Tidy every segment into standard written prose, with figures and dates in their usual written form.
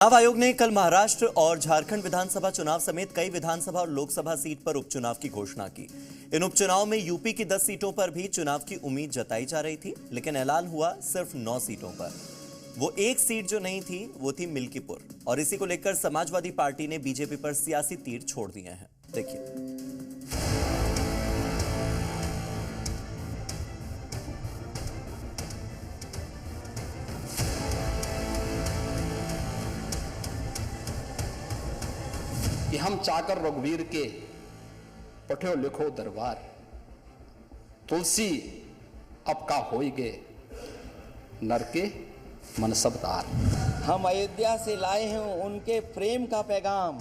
चुनाव आयोग ने कल महाराष्ट्र और झारखंड विधानसभा चुनाव समेत कई विधानसभा और लोकसभा सीट पर उपचुनाव की घोषणा की। इन उपचुनाव में यूपी की 10 सीटों पर भी चुनाव की उम्मीद जताई जा रही थी, लेकिन ऐलान हुआ सिर्फ 9 सीटों पर। वो एक सीट जो नहीं थी वो थी मिल्कीपुर, और इसी को लेकर समाजवादी पार्टी ने बीजेपी पर सियासी तीर छोड़ दिए हैं। देखिए। कि हम चाकर रघुवीर के पठ्यो लिखो दरबार, तुलसी अब का होई गे नर के मन सब तार। हम अयोध्या से लाए हैं उनके प्रेम का पैगाम।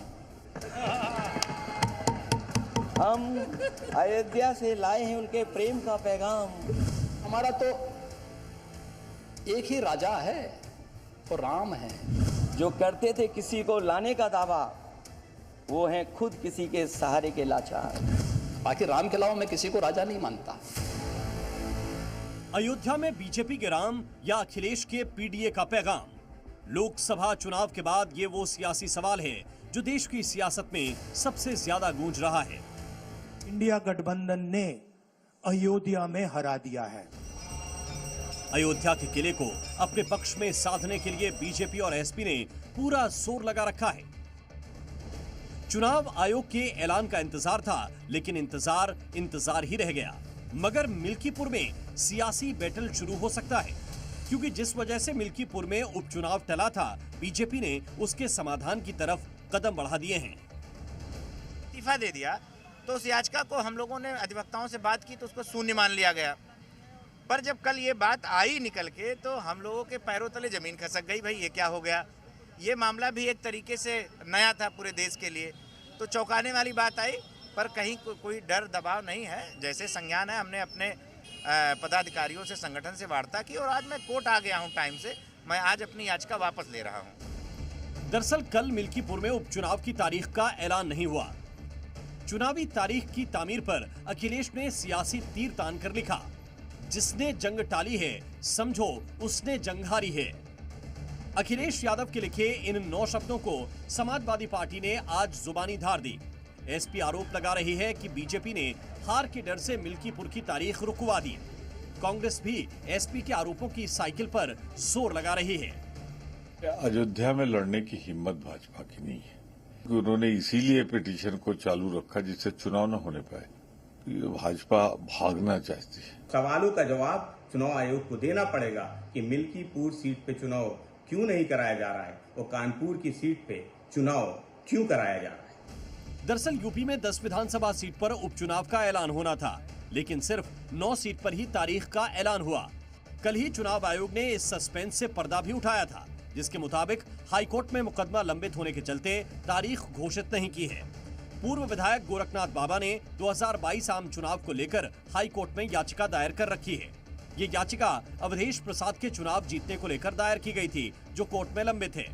हम अयोध्या से लाए हैं उनके प्रेम का पैगाम। हमारा तो एक ही राजा है, वो राम है। जो करते थे किसी को लाने का दावा, वो हैं खुद किसी के सहारे के लाचार। बाकी राम के अलावा मैं किसी को राजा नहीं मानता। अयोध्या में बीजेपी के राम या अखिलेश के पीडीए का पैगाम। लोकसभा चुनाव के बाद ये वो सियासी सवाल है जो देश की सियासत में सबसे ज्यादा गूंज रहा है। इंडिया गठबंधन ने अयोध्या में हरा दिया है। अयोध्या के किले को अपने पक्ष में साधने के लिए बीजेपी और एसपी ने पूरा जोर लगा रखा है। चुनाव आयोग के ऐलान का इंतजार था, लेकिन इंतजार ही रह गया। मगर मिल्कीपुर में सियासी बैटल शुरू हो सकता है, क्योंकि जिस वजह से मिल्कीपुर में उपचुनाव टला था, बीजेपी ने उसके समाधान की तरफ कदम बढ़ा दिए हैं। इस्तीफा दे दिया तो उस याचिका को हम लोगों ने अधिवक्ताओं से बात की तो उसको शून्य मान लिया गया। पर जब कल ये बात आई निकल के तो हम लोगों के पैरों तले जमीन खसक गई। भाई ये क्या हो गया। ये मामला भी एक तरीके से नया था पूरे देश के लिए, तो चौंकाने वाली बात आई। पर कहीं कोई डर दबाव नहीं है। जैसे संज्ञान है, हमने अपने पदाधिकारियों से, संगठन से वार्ता की और आज मैं कोर्ट आ गया हूं टाइम से। मैं आज अपनी याचिका वापस ले रहा हूं। दरअसल कल मिल्कीपुर में उपचुनाव की तारीख का ऐलान नहीं हुआ। चुनावी तारीख की तामीर पर अखिलेश ने सियासी तीर तान कर लिखा, जिसने जंग टाली है समझो उसने जंग हारी है। अखिलेश यादव के लिखे इन 9 शब्दों को समाजवादी पार्टी ने आज जुबानी धार दी। एसपी आरोप लगा रही है कि बीजेपी ने हार के डर से मिल्कीपुर की तारीख रुकवा दी। कांग्रेस भी एसपी के आरोपों की साइकिल पर जोर लगा रही है। अयोध्या में लड़ने की हिम्मत भाजपा की नहीं है। उन्होंने इसीलिए पिटीशन को चालू रखा जिससे चुनाव न होने पाए। भाजपा भागना चाहती है। सवालों का जवाब चुनाव आयोग को देना पड़ेगा कि मिल्कीपुर सीट पे चुनाव क्यों नहीं कराया जा रहा है और कानपुर की सीट पे चुनाव क्यों कराया जा रहा है। दरअसल यूपी में 10 विधानसभा सीट पर उपचुनाव का ऐलान होना था, लेकिन सिर्फ 9 सीट पर ही तारीख का ऐलान हुआ। कल ही चुनाव आयोग ने इस सस्पेंस से पर्दा भी उठाया था, जिसके मुताबिक हाईकोर्ट में मुकदमा लंबित होने के चलते तारीख घोषित नहीं की है। पूर्व विधायक गोरखनाथ बाबा ने 2022 आम चुनाव को लेकर हाईकोर्ट में याचिका दायर कर रखी है। ये याचिका अवधेश प्रसाद के चुनाव जीतने को लेकर दायर की गई थी, जो कोर्ट में लंबित है।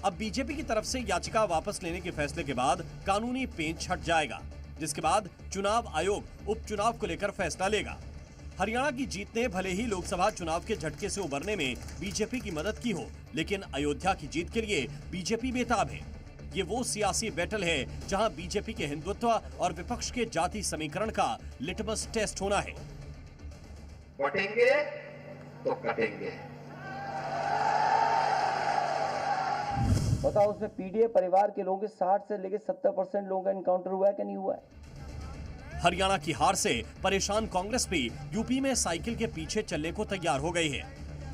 अब बीजेपी की तरफ से याचिका वापस लेने के फैसले के बाद कानूनी पेंच हट जाएगा, जिसके बाद चुनाव आयोग उपचुनाव को लेकर फैसला लेगा। हरियाणा की जीत ने भले ही लोकसभा चुनाव के झटके से उबरने में बीजेपी की मदद की हो, लेकिन अयोध्या की जीत के लिए बीजेपी बेताब है। ये वो सियासी बैटल है जहां बीजेपी के हिंदुत्व और विपक्ष के जाति समीकरण का लिटमस टेस्ट होना है। बटेंगे तो कटेंगे। बताओ, उसमें पीडीए परिवार के लोगों के 60 से लेकर 70% लोगों का एनकाउंटर हुआ है कि नहीं हुआ है। हरियाणा की हार से परेशान कांग्रेस भी यूपी में साइकिल के पीछे चलने को तैयार हो गई है।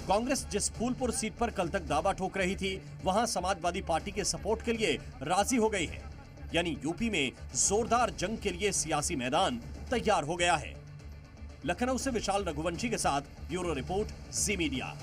कांग्रेस जिस फूलपुर सीट पर कल तक दावा ठोक रही थी, वहां समाजवादी पार्टी के सपोर्ट के लिए राजी हो गई है। यानी यूपी में जोरदार जंग के लिए सियासी मैदान तैयार हो गया है। लखनऊ से विशाल रघुवंशी के साथ ब्यूरो रिपोर्ट, जी मीडिया।